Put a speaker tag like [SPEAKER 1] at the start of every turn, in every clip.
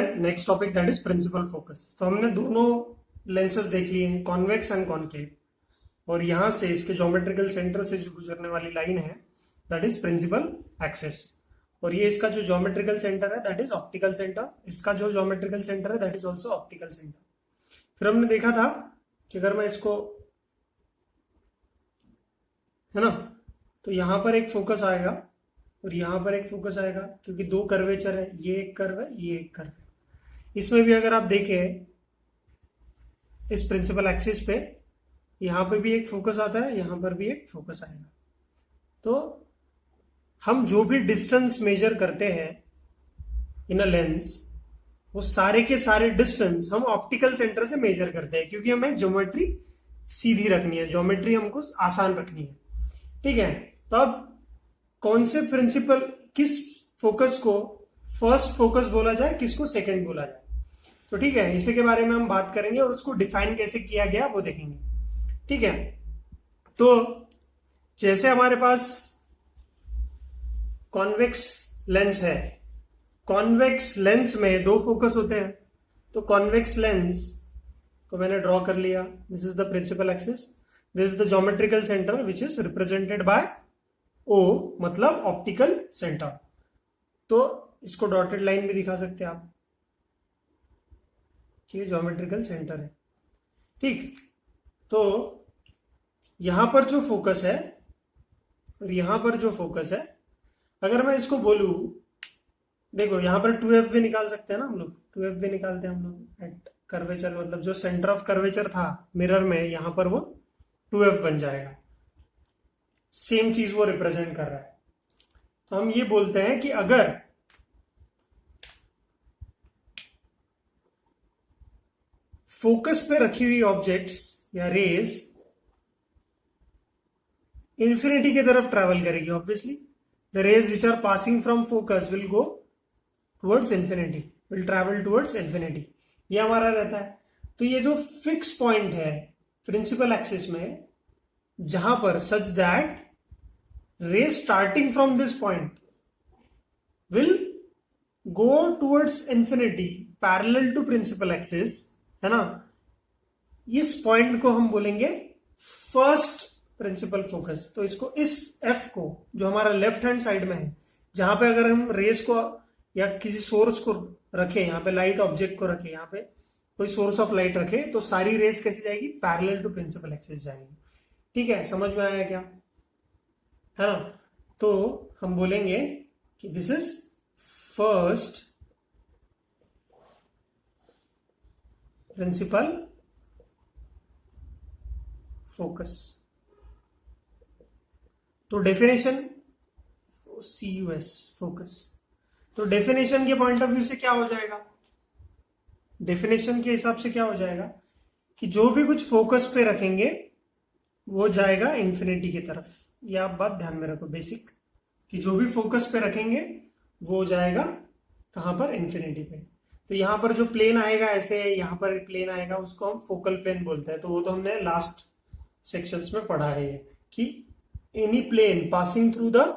[SPEAKER 1] हैं next topic, that is principal focus. तो हमने दोनों लेंसेज देख लिए हैं, कॉन्वेक्स एंड कॉनकेव, और यहां से इसके ज्योमेट्रिकल सेंटर से जो गुजरने वाली लाइन है दैट इज प्रिंसिपल एक्सिस, और ये इसका जो ज्योमेट्रिकल सेंटर है दैट इज ऑप्टिकल सेंटर, इसका जो ज्योमेट्रिकल सेंटर है that is also optical centre. फिर हमने देखा था कि अगर मैं इसको, है ना, तो यहां पर एक फोकस आएगा और यहां पर एक फोकस आएगा, क्योंकि दो कर्वेचर है, ये एक कर्व है, ये एक कर्व है। इसमें भी अगर आप देखें इस प्रिंसिपल एक्सिस पे, यहां पे भी एक फोकस आता है, यहां पर भी एक फोकस आएगा। तो हम जो भी डिस्टेंस मेजर करते हैं इन अ लेंस, वो सारे के सारे डिस्टेंस हम ऑप्टिकल सेंटर से मेजर करते हैं, क्योंकि हमें ज्योमेट्री सीधी रखनी है, ज्योमेट्री हमको आसान रखनी है। ठीक है, तो अब कौन से प्रिंसिपल, किस फोकस को फर्स्ट फोकस बोला जाए, किसको सेकंड बोला जाए, तो ठीक है, इसी के बारे में हम बात करेंगे और उसको डिफाइन कैसे किया गया वो देखेंगे। ठीक है, तो जैसे हमारे पास कॉन्वेक्स लेंस है, कॉन्वेक्स लेंस में दो फोकस होते हैं, तो कॉन्वेक्स लेंस को मैंने ड्रॉ कर लिया, this is the principal axis, this is the geometrical centre which is represented by O, मतलब ऑप्टिकल सेंटर। तो इसको डॉटेड लाइन भी दिखा सकते हैं आप, ये ज्योमेट्रिकल सेंटर है। ठीक, तो यहां पर जो फोकस है और यहां पर जो फोकस है, अगर मैं इसको बोलूं, देखो यहां पर 2f भी निकाल सकते हैं ना हम लोग, 2f भी निकालते हैं हम लोग एट कर्वेचर, मतलब जो सेंटर ऑफ कर्वेचर था मिरर में, यहां पर वो 2f बन जाएगा, सेम चीज वो रिप्रेजेंट कर रहा है। तो हम ये बोलते हैं कि अगर फोकस पे रखी हुई ऑब्जेक्ट्स या रेज इंफिनिटी की तरफ ट्रेवल करेगी, obviously the rays which are passing from focus will go towards infinity, will travel towards infinity, ये हमारा रहता है। तो ये जो फिक्स पॉइंट है प्रिंसिपल एक्सिस में, जहां पर such that ray starting from this point will go towards infinity parallel to principal axis, है ना, इस पॉइंट को हम बोलेंगे फर्स्ट प्रिंसिपल फोकस। तो इसको, इस एफ को जो हमारा लेफ्ट हैंड साइड में है, जहां पे अगर हम रेस को या किसी सोर्स को रखे, यहाँ पे लाइट ऑब्जेक्ट को रखे, यहाँ पे कोई सोर्स ऑफ लाइट रखे, तो सारी रेस कैसे जाएगी, पैरेलल टू प्रिंसिपल एक्सिस जाएगी। ठीक है, समझ में आया क्या, है ना। तो हम बोलेंगे कि this is first principal focus. तो डेफिनेशन CUS फोकस, तो डेफिनेशन के पॉइंट ऑफ व्यू से क्या हो जाएगा, डेफिनेशन के हिसाब से क्या हो जाएगा कि जो भी कुछ फोकस पे रखेंगे वो जाएगा इंफिनिटी की तरफ। ये आप बात ध्यान में रखो बेसिक, कि जो भी फोकस पे रखेंगे वो जाएगा कहां पर, इंफिनिटी पे। तो यहां पर जो प्लेन आएगा ऐसे, यहां पर प्लेन आएगा, उसको हम फोकल प्लेन बोलते हैं। तो वो तो हमने लास्ट सेक्शंस में पढ़ा है ये, कि any plane passing through the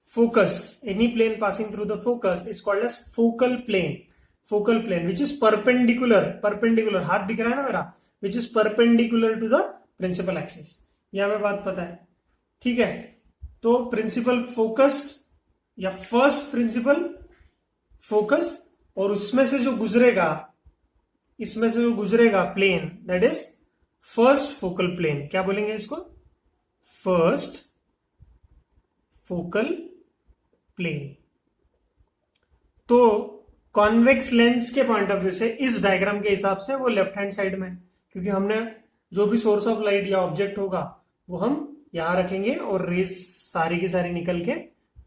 [SPEAKER 1] focus, any plane passing through the focus is called as focal plane which is perpendicular, हाथ दिख रहा है ना मेरा, which is perpendicular to the principal axis, ये हमें बात पता है। ठीक है, तो प्रिंसिपल फोकस या फर्स्ट प्रिंसिपल फोकस, और उसमें से जो गुजरेगा, इसमें से जो गुजरेगा plane, that is first focal plane. क्या बोलेंगे इसको, फर्स्ट फोकल प्लेन। तो कॉन्वेक्स लेंस के पॉइंट ऑफ व्यू से, इस डायग्राम के हिसाब से, वो लेफ्ट हैंड साइड में, क्योंकि हमने जो भी सोर्स ऑफ लाइट या ऑब्जेक्ट होगा वो हम यहां रखेंगे, और रेज सारी की सारी निकल के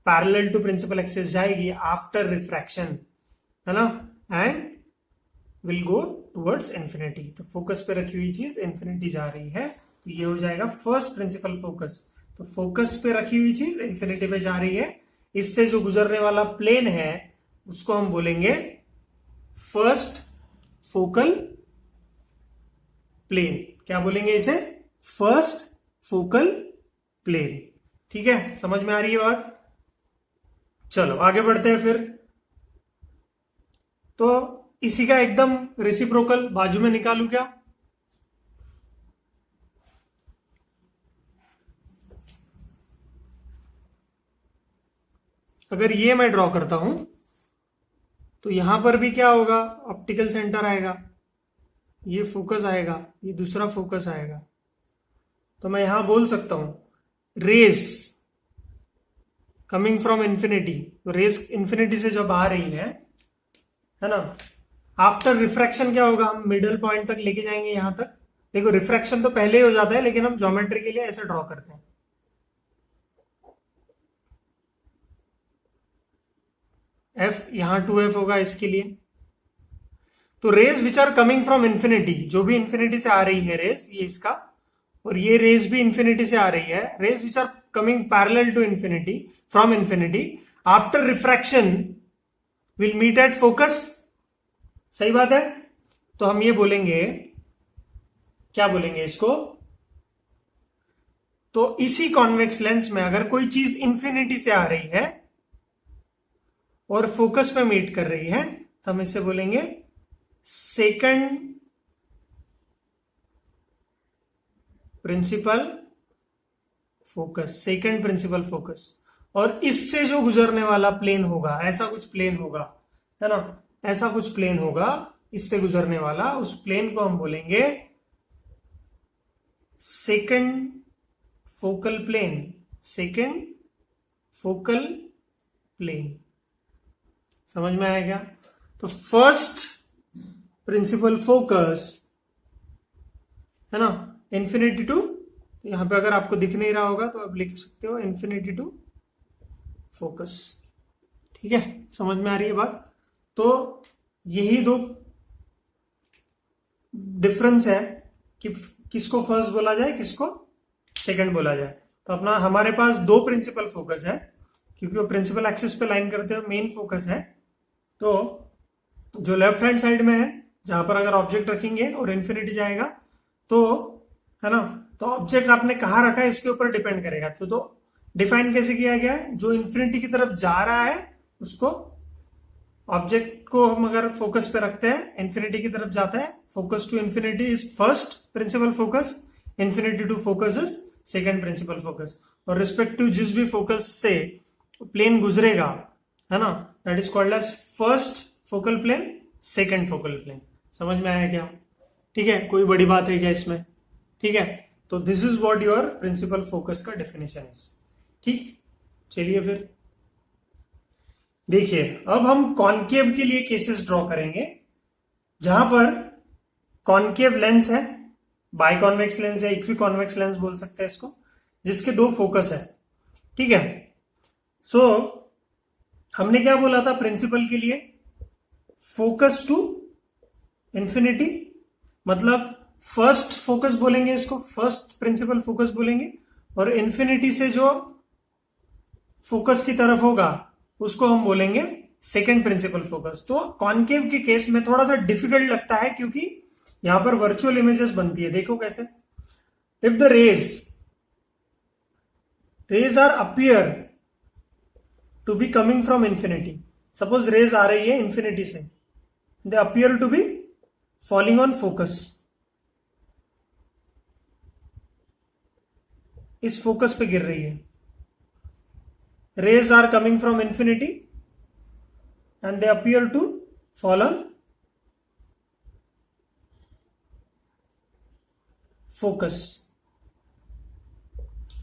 [SPEAKER 1] पैरेलल टू प्रिंसिपल एक्सिस जाएगी आफ्टर रिफ्रैक्शन, है ना, and will go towards infinity. तो फोकस पे रखी हुई चीज इंफिनिटी जा रही है, तो ये हो जाएगा फर्स्ट प्रिंसिपल फोकस। तो फोकस पे रखी हुई चीज इंफिनिटी पे जा रही है, इससे जो गुजरने वाला प्लेन है उसको हम बोलेंगे फर्स्ट फोकल प्लेन। क्या बोलेंगे इसे, फर्स्ट फोकल प्लेन। ठीक है, समझ में आ रही है बात। चलो आगे बढ़ते हैं फिर। तो इसी का एकदम रेसिप्रोकल बाजू में निकालू क्या? अगर ये मैं ड्रॉ करता हूं तो यहां पर भी क्या होगा? ऑप्टिकल सेंटर आएगा, ये फोकस आएगा, ये दूसरा फोकस आएगा। तो मैं यहां बोल सकता हूं रेज कमिंग फ्रॉम इंफिनिटी, तो रेज इंफिनिटी से जब आ रही है ना, आफ्टर रिफ्रैक्शन क्या होगा? हम मिडल पॉइंट तक लेके जाएंगे यहां तक। देखो रिफ्रैक्शन तो पहले ही हो जाता है, लेकिन हम ज्योमेट्री के लिए ऐसे ड्रॉ करते हैं। एफ यहां 2f होगा इसके लिए। तो rays which are coming from infinity, जो भी इंफिनिटी से आ रही है रेज, ये इसका, और ये रेज भी इंफिनिटी से आ रही है, rays which are coming parallel to infinity from infinity after refraction will meet at focus. सही बात है। तो हम ये बोलेंगे, क्या बोलेंगे इसको? तो इसी कॉन्वेक्स लेंस में अगर कोई चीज इंफिनिटी से आ रही है और फोकस पे मीट कर रही है, तो हम इसे बोलेंगे second principal focus, second principal focus. और इससे जो गुजरने वाला प्लेन होगा, ऐसा कुछ प्लेन होगा, है ना, ऐसा कुछ प्लेन होगा इससे गुजरने वाला, उस प्लेन को हम बोलेंगे second focal plane, second focal plane. समझ में आया क्या? तो फर्स्ट प्रिंसिपल फोकस है ना, इंफिनिटी टू, यहां पे अगर आपको दिख नहीं रहा होगा तो आप लिख सकते हो इंफिनिटी टू फोकस। ठीक है, समझ में आ रही है बात? तो यही दो डिफरेंस है कि किसको फर्स्ट बोला जाए, किसको सेकंड बोला जाए। तो अपना हमारे पास दो प्रिंसिपल फोकस है, क्योंकि वो प्रिंसिपल एक्सिस पे लाइन करते हैं, मेन फोकस है। तो जो लेफ्ट हैंड साइड में है, जहां पर अगर ऑब्जेक्ट रखेंगे और इन्फिनिटी जाएगा, तो है ना, तो ऑब्जेक्ट आपने कहाँ रखा है इसके ऊपर डिपेंड करेगा। तो डिफाइन कैसे किया गया है? जो इन्फिनिटी की तरफ जा रहा है उसको, ऑब्जेक्ट को हम अगर फोकस पे रखते हैं, इन्फिनिटी की तरफ जाता है, focus to infinity is first principal focus, infinity to focus is second principal focus. और रिस्पेक्टिव जिस भी फोकस से प्लेन गुजरेगा, है ना, that is called as first focal plane, second focal plane. समझ में आया क्या? ठीक है, कोई बड़ी बात है क्या इसमें? ठीक है, तो this is what your principal focus का डेफिनेशन इज। ठीक, चलिए फिर देखिए, अब हम कॉनकेव के लिए केसेस ड्रॉ करेंगे, जहां पर कॉनकेव लेंस है, बाइकॉन्वेक्स लेंस है, इक्वी कॉन्वेक्स लेंस बोल सकते हैं इसको, जिसके दो फोकस है। ठीक है, सो हमने क्या बोला था प्रिंसिपल के लिए? फोकस टू इंफिनिटी, मतलब फर्स्ट फोकस बोलेंगे इसको, फर्स्ट प्रिंसिपल फोकस बोलेंगे, और इंफिनिटी से जो फोकस की तरफ होगा उसको हम बोलेंगे सेकंड प्रिंसिपल फोकस। तो कॉनकेव के केस में थोड़ा सा डिफिकल्ट लगता है, क्योंकि यहां पर वर्चुअल इमेजेस बनती है। देखो कैसे, if the rays are appear to be coming from infinity, suppose rays आ रही है इंफिनिटी से, they appear to be falling on focus, इस फोकस पे गिर रही है। Rays are coming from infinity and they appear to fall on focus,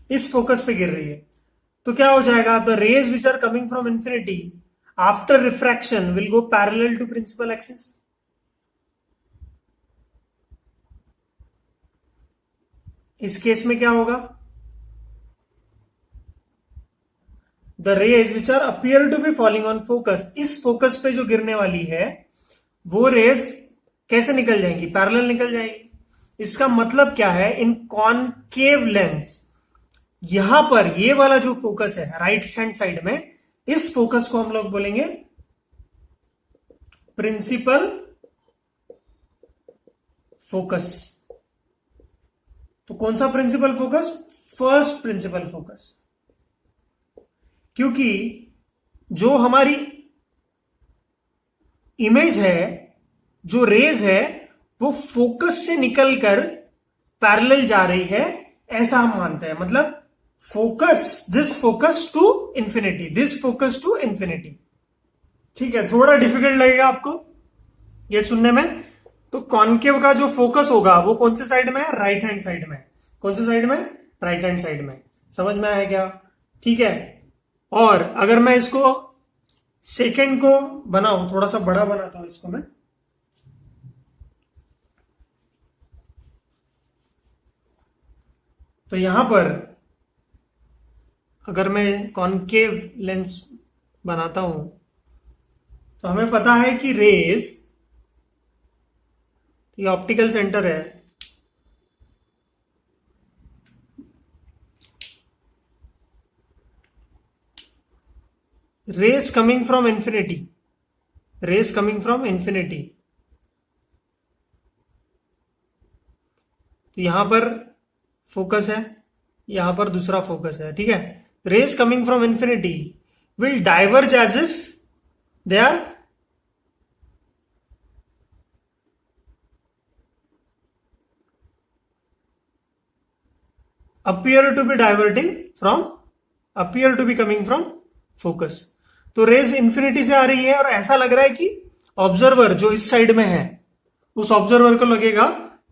[SPEAKER 1] इस फोकस पे गिर रही है। तो क्या हो जाएगा? The rays which are coming from infinity after refraction will go parallel to principal axis. इस केस में क्या होगा? The rays which are appear to be falling on focus, इस फोकस पे जो गिरने वाली है वो रेज कैसे निकल जाएंगी? पैरेलल निकल जाएगी। इसका मतलब क्या है? इन कॉनकेव लेंस, यहां पर ये वाला जो फोकस है राइट हैंड साइड में, इस फोकस को हम लोग बोलेंगे प्रिंसिपल फोकस। तो कौन सा principal focus? First principal focus. क्योंकि जो हमारी इमेज है, जो रेज है वो फोकस से निकलकर पैरेलल जा रही है, ऐसा हम मानते हैं। मतलब this focus to infinity, this focus to infinity. ठीक है, थोड़ा डिफिकल्ट लगेगा आपको ये सुनने में। तो कॉन्केव का जो फोकस होगा वो कौन से साइड में है? राइट हैंड साइड में। कौन से साइड में? राइट हैंड साइड में। समझ में आया क्या? ठीक है। और अगर मैं इसको सेकेंड को बनाऊं, थोड़ा सा बड़ा बनाता हूं इसको मैं, तो यहां पर अगर मैं कॉन्केव लेंस बनाता हूं तो हमें पता है कि रेज, ये ऑप्टिकल सेंटर है, rays coming from infinity, raise coming from infinity, तो यहां पर फोकस है, यहां पर दूसरा फोकस है। ठीक है, rays coming from infinity will diverge as if they are appear to be diverting from, appear to be coming from focus। तो रेज इंफिनिटी से आ रही है और ऐसा लग रहा है कि ऑब्जर्वर जो इस साइड में है उस ऑब्जर्वर को लगेगा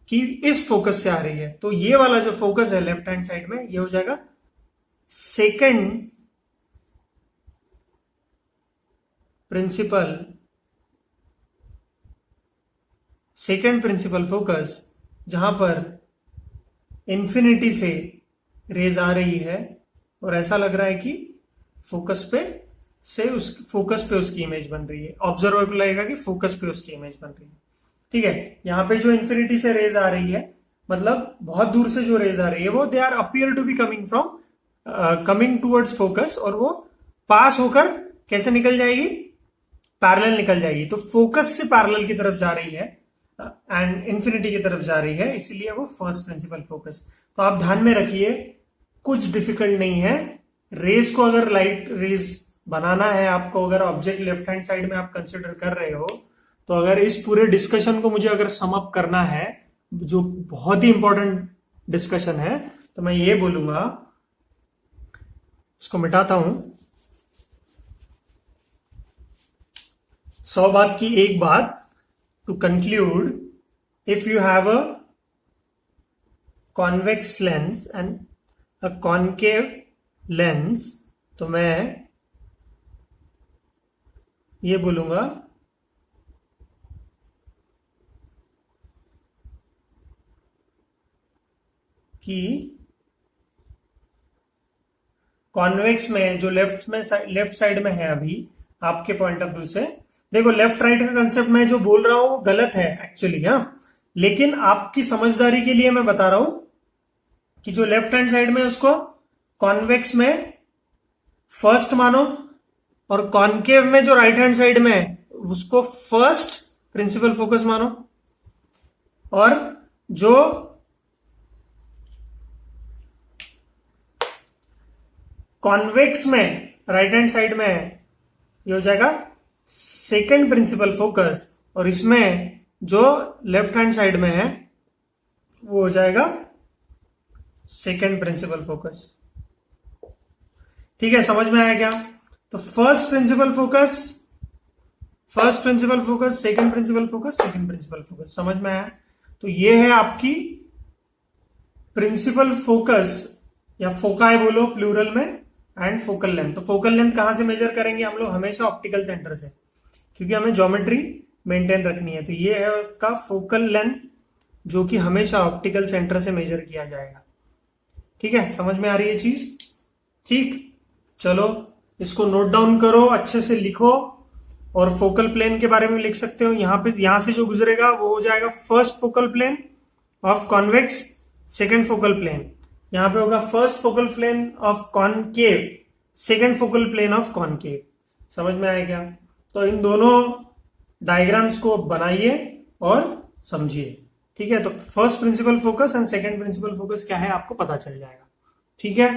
[SPEAKER 1] कि इस फोकस से आ रही है। तो ये वाला जो फोकस है लेफ्ट हैंड साइड में, ये हो जाएगा सेकंड प्रिंसिपल फोकस, जहां पर इंफिनिटी से रेज आ रही है और ऐसा लग रहा है कि फोकस पे उसकी इमेज बन रही है। ऑब्जर्वर को लगेगा कि फोकस पे उसकी इमेज बन रही है। ठीक है, यहां पे जो इंफिनिटी से रेज आ रही है, मतलब बहुत दूर से जो रेज आ रही है, वो they are appear to be coming towards focus, और वो पास होकर कैसे निकल जाएगी? पैरेलल निकल जाएगी। तो फोकस से पैरेलल की तरफ जा रही है एंड इंफिनिटी की तरफ जा रही है, इसीलिए वो फर्स्ट प्रिंसिपल फोकस। तो आप ध्यान में रखिए, कुछ डिफिकल्ट नहीं है। रेज को अगर लाइट रेज बनाना है आपको, अगर ऑब्जेक्ट लेफ्ट हैंड साइड में आप कंसिडर कर रहे हो, तो अगर इस पूरे डिस्कशन को मुझे अगर सम अप करना है, जो बहुत ही इंपॉर्टेंट डिस्कशन है, तो मैं ये बोलूंगा, इसको मिटाता हूं। 100 बात की एक बात, to conclude, if you have a convex lens and a concave lens, तो मैं ये बोलूंगा कि कॉन्वेक्स में जो लेफ्ट साइड में है, अभी आपके पॉइंट ऑफ व्यू से देखो, लेफ्ट राइट का कंसेप्ट मैं जो बोल रहा हूं वो गलत है एक्चुअली, हाँ, लेकिन आपकी समझदारी के लिए मैं बता रहा हूं कि जो लेफ्ट हैंड साइड में उसको कॉन्वेक्स में फर्स्ट मानो, और कॉन्केव में जो राइट हैंड साइड में है उसको फर्स्ट प्रिंसिपल फोकस मानो, और जो कॉन्वेक्स में राइट हैंड साइड में है ये हो जाएगा सेकेंड प्रिंसिपल फोकस, और इसमें जो लेफ्ट हैंड साइड में है वो हो जाएगा सेकेंड प्रिंसिपल फोकस। ठीक है, समझ में आया क्या? तो first principal focus, second principal focus, समझ में आया? तो ये है आपकी प्रिंसिपल फोकस, या फोकाई बोलो प्लूरल में, एंड फोकल लेंथ। तो फोकल लेंथ कहां से मेजर करेंगे हम लोग? हमेशा ऑप्टिकल सेंटर से, क्योंकि हमें ज्योमेट्री मेंटेन रखनी है। तो ये है का फोकल लेंथ, जो कि हमेशा ऑप्टिकल सेंटर से मेजर किया जाएगा। ठीक है, समझ में आ रही है चीज? ठीक, चलो इसको नोट डाउन करो, अच्छे से लिखो, और फोकल प्लेन के बारे में लिख सकते हो। यहां से जो गुजरेगा वो हो जाएगा first focal plane of convex, second focal plane. यहां पे होगा first focal plane of concave, second focal plane of concave. समझ में आया क्या? तो इन दोनों डायग्राम्स को बनाइए और समझिए। ठीक है, तो first principal focus and second principal focus क्या है आपको पता चल जाएगा। ठीक है।